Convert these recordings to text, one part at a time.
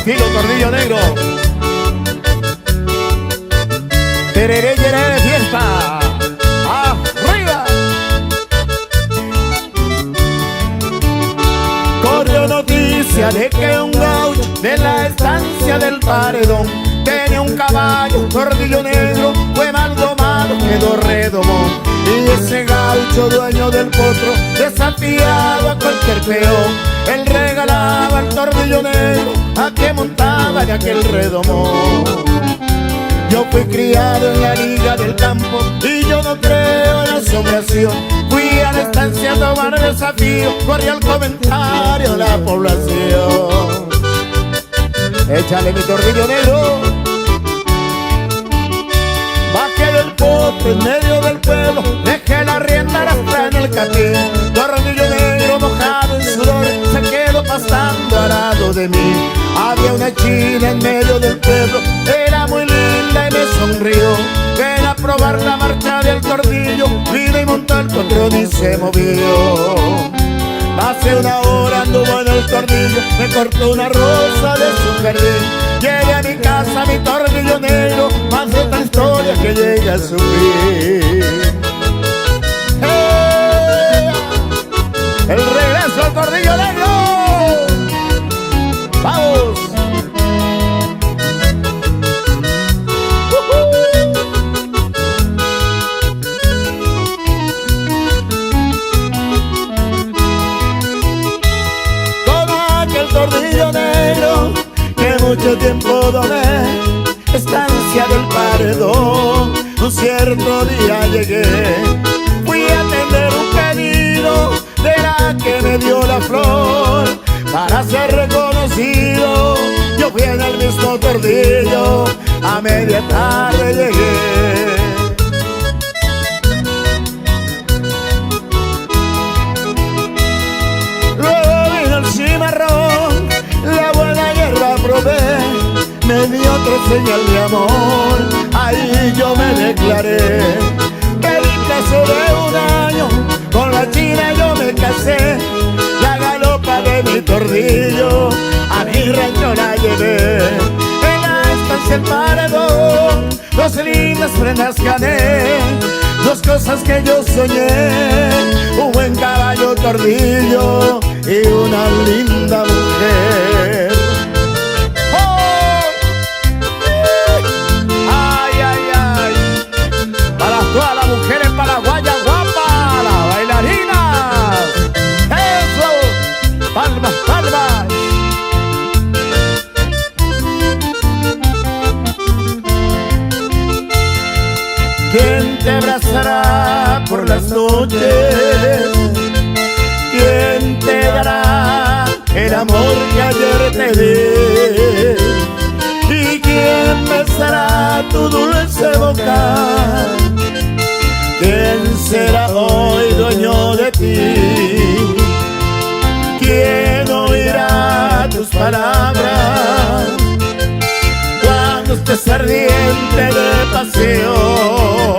estilo Tornillo Negro. Tereré, tereré de fiesta. ¡Arriba! Corrió noticia de que un gaucho de la estancia del Paredón tenía un caballo, Tornillo Negro, fue mal domado, quedó redomón. Y ese gaucho, dueño del potro, desafiaba a cualquier peón. Él regalaba el Tornillo Negro a que montaba de aquel redomón. Yo fui criado en la liga del campo y yo no creo en la asombración. Fui a la estancia a tomar el desafío, corrí el comentario de la población. Échale mi Tornillo Negro. Bajé del potro en medio del pueblo, dejé la rienda arrastrar en el catín. Tornillo Negro mojado en sudor se quedó pasando al lado de mí. Había una china en medio del pueblo, era muy linda y me sonrió. Ven a probar la marcha del Tornillo, vino y montó el potro y se movió. Hace una hora anduvo en el Tornillo, me cortó una rosa de su jardín. Llegué a mi casa, mi Tornillo Negro, más de otra historia que llegué a subir. El regreso al Tornillo Negro. ¡Vamos! Con aquel Tornillo Negro que mucho tiempo domé, estancia del Paredón, un cierto día llegué. Fui a atender un pedido de la que me dio la flor para ser reconocido. Yo fui en el mismo Tornillo, a media tarde llegué. Luego vino el cimarrón, la buena hierba probé, me dio otra señal de amor, ahí yo me declaré. Pedí plazo de un año, con la china yo me casé. La galopa de mi Tornillo a mi rancho la llevé. En la estancia el Paredón, dos lindas prendas gané. Dos cosas que yo soñé, un buen caballo Tornillo y una linda mujer. ¡Oh! ¡Ay, ay, ay! Para todas las mujeres paraguayas guapas, las bailarinas. ¡Eso! ¡Palmas, palmas! ¿Quién te abrazará por las noches? ¿Quién te dará el amor que ayer te di? ¿Y quién besará tu dulce boca? ¿Quién será hoy dueño de ti? ¿Quién oirá tus palabras cuando estés ardiente de pasión?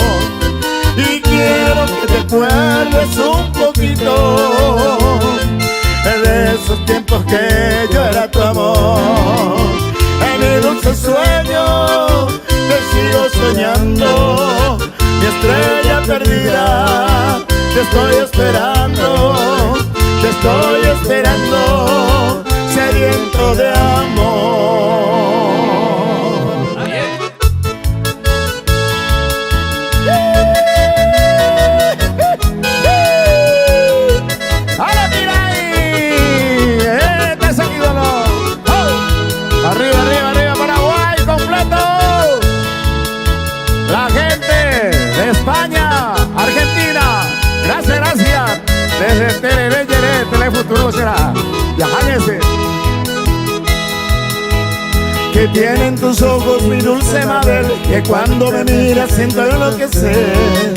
Y quiero que te acuerdes un poquito de esos tiempos que yo era tu amor. En mi dulce sueño te sigo soñando, mi estrella perdida, te estoy esperando, sediento de amor. ¡Hala, mira ahí! ¡Este es el ídolo! ¡Oh! ¡Arriba, arriba, arriba, Paraguay completo! La gente de España, Argentina, gracias, gracias. Desde Tereré, Telefuturo será. Viajándose. Que tienen tus ojos, mi dulce Mabel, que cuando me miras siento enloquecer.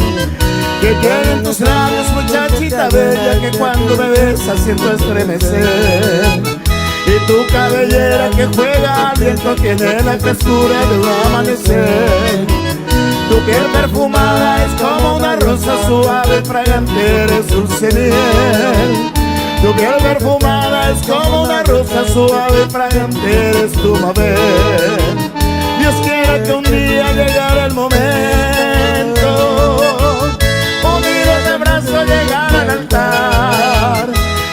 Que tienen tus labios, muchachita bella, que cuando me besas siento estremecer. Y tu cabellera que juega al viento tiene la frescura de un amanecer. Tu piel perfumada es como una rosa suave, fragante, eres dulce miel. Tu piel perfumada es como una rosa suave, fragante eres tu Mabel. Dios quiera que un día llegara el momento, unidos de brazos llegar al altar,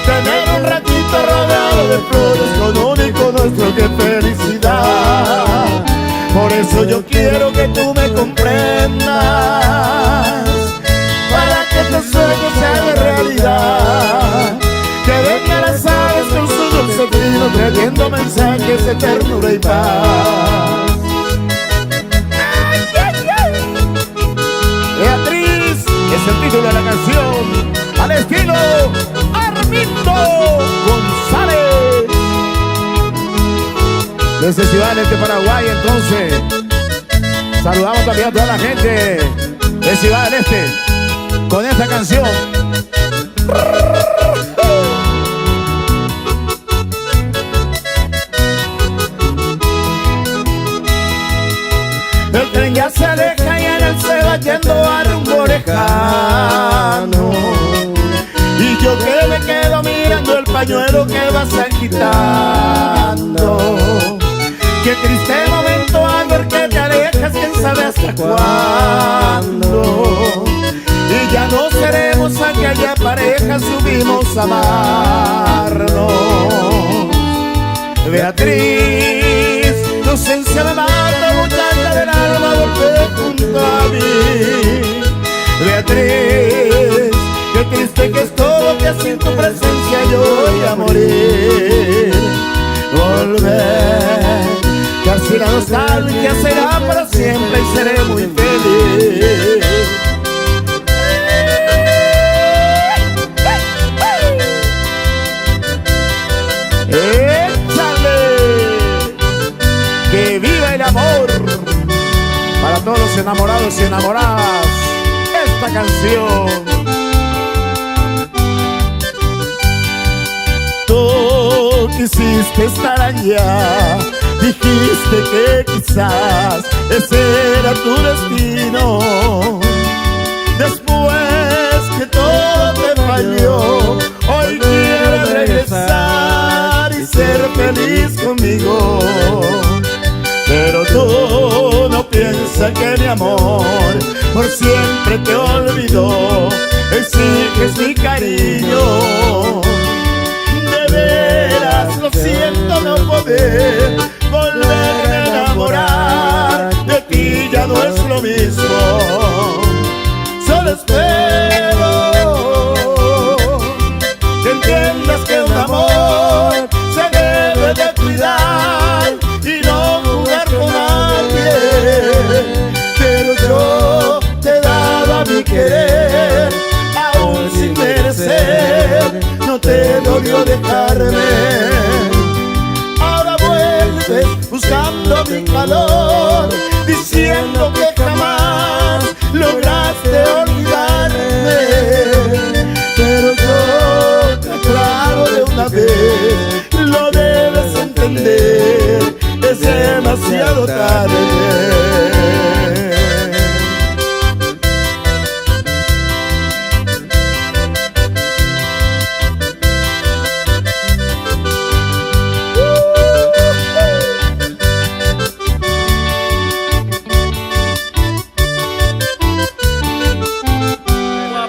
tener un ratito rodeado de flores con único nuestro, qué felicidad. Por eso yo quiero que tú me comprendas, para que tus sueños sean realidad. Que vengan las aves con su dulce trino, trayendo mensajes de ternura y paz. Beatriz es el título de la canción, al estilo Armindo González. Desde Ciudad del Este, Paraguay, entonces saludamos también a toda la gente de Ciudad del Este con esta canción. El tren ya se aleja y en él se va yendo a rumbo lejano, y yo que me quedo mirando el pañuelo que vas agitando. Qué triste momento al ver que te alejas, quién sabe hasta cuándo. Y ya no seremos aquella pareja, subimos a amarnos. Beatriz, tu ausencia me mata, muchacha del alma, volver junto a mí. Beatriz, qué triste que es todo, que sin tu presencia yo voy a morir. Volver, casi la nostalgia será para siempre y seré muy feliz. ¡Échale! ¡Que viva el amor! Para todos los enamorados y enamoradas, esta canción. Tú quisiste estar allá, dijiste que quizás ese era tu destino. Después que todo te falló, hoy quieres regresar y ser feliz conmigo. Pero tú no piensas que mi amor por siempre te olvidó. Exiges mi cariño. De veras lo siento no poder volverme a enamorar. De ti ya no es lo mismo. Solo espero que entiendas que un amor se debe de cuidar y no jugar con nadie. Pero yo te daba mi querer, aún sin merecer, no te dolió dejarme. Ahora vuelves buscando mi calor, diciendo que jamás lograste olvidarme. Pero yo te aclaro de una vez, lo debes entender, es demasiado tarde.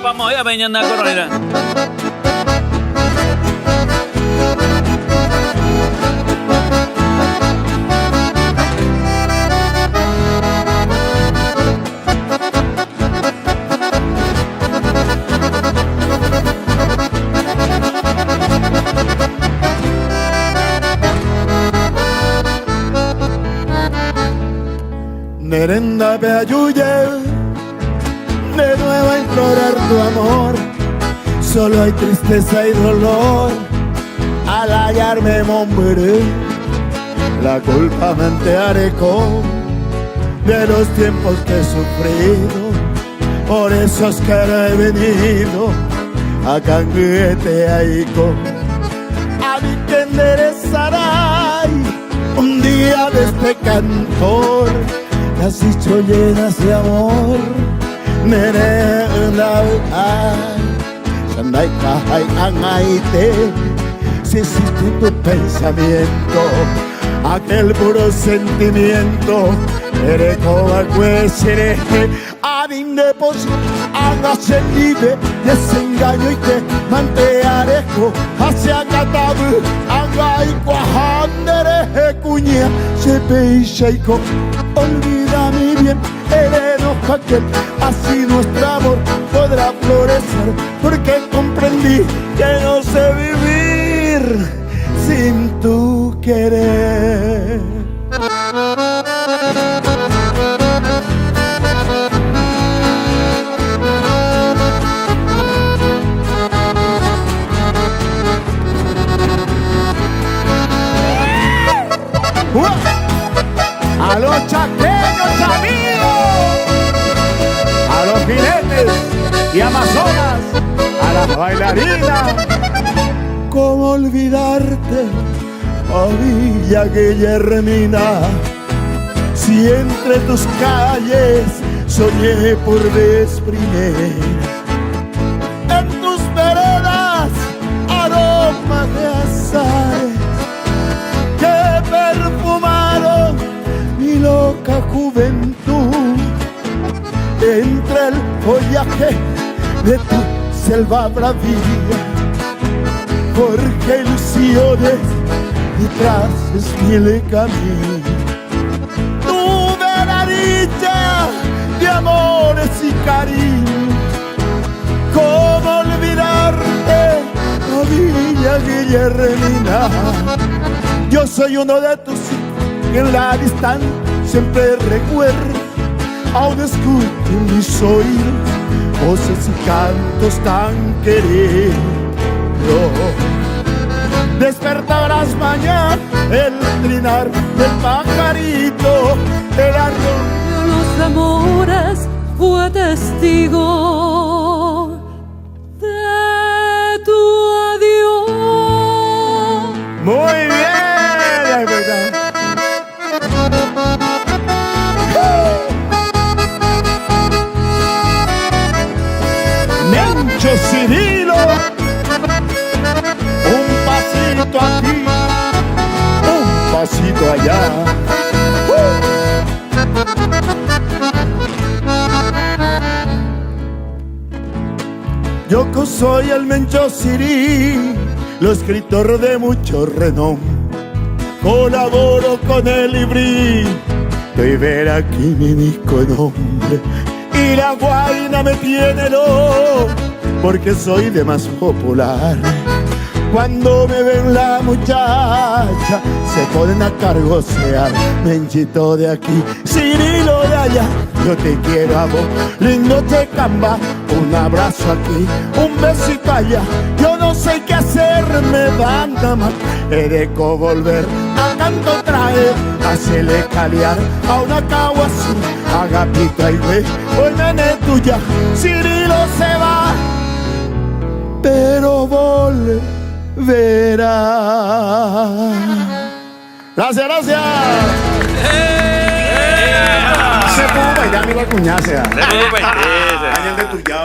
Vamos a ver, anda coronera. Merenda Peayuye, de nuevo a implorar tu amor. Solo hay tristeza y dolor al hallarme hombre. La culpa me enteraré de los tiempos que he sufrido. Por eso es que no he venido a Canguete Aico. A mí que enderezará un día de este cantor. Las dicho llenas de amor, merenda, ay, Naika Angaite, si existe tu pensamiento, aquel puro sentimiento, eres como el sereje, adindepos, hágase libre, desengaño y te mantearejo, hacia catabu, hagai cuajandereje cuña, se peiseiko, olvida mi bien, heredo aquel, así nuestro amor podrá florecer, porque comprendí que no sé vivir sin tu querer. A los chaqueños amigos, a los jinetes y amazonas, a las bailarinas. ¿Cómo olvidarte, oh Villa Guillermina? Si entre tus calles soñé por vez primera, en tus veredas aromas de azahar que perfumaron mi loca juventud, entre el follaje de tu selva bravía, porque ilusiones detrás es mi camino. Tuve la dicha de amores y cariño, ¿cómo olvidarte, oh Villa Guillermina? Yo soy uno de tus hijos que en la distancia siempre recuerdo, aún escucho en mis oídos voces y cantos tan queridos. Despertarás mañana el trinar del pajarito, el árbol de los amores fue testigo de tu adiós. Muy bien, es verdad. Mencho Cirilo, un pasito aquí, un pasito allá. Yo que soy el Mencho Cirilo, lo escritor de mucho renom, colaboro con el librito y ver aquí mi disco nombre. Y la guaina me tiene loco porque soy de más popular. Cuando me ven la muchacha se ponen a cargosear. Menchito de aquí, Cirilo de allá, yo te quiero a vos, lindo Checamba. Un abrazo aquí, un besito allá. Yo no sé qué hacer, me dan nada más. He de volver a canto traer, hacerle caliar a una cagua azul. Agapita y ve, hoy nene tuya, Cirilo se va, pero volverá. Gracias, gracias. Se pudo bailar, amigo Cuñace. Se pudo bailar. Años de tuya.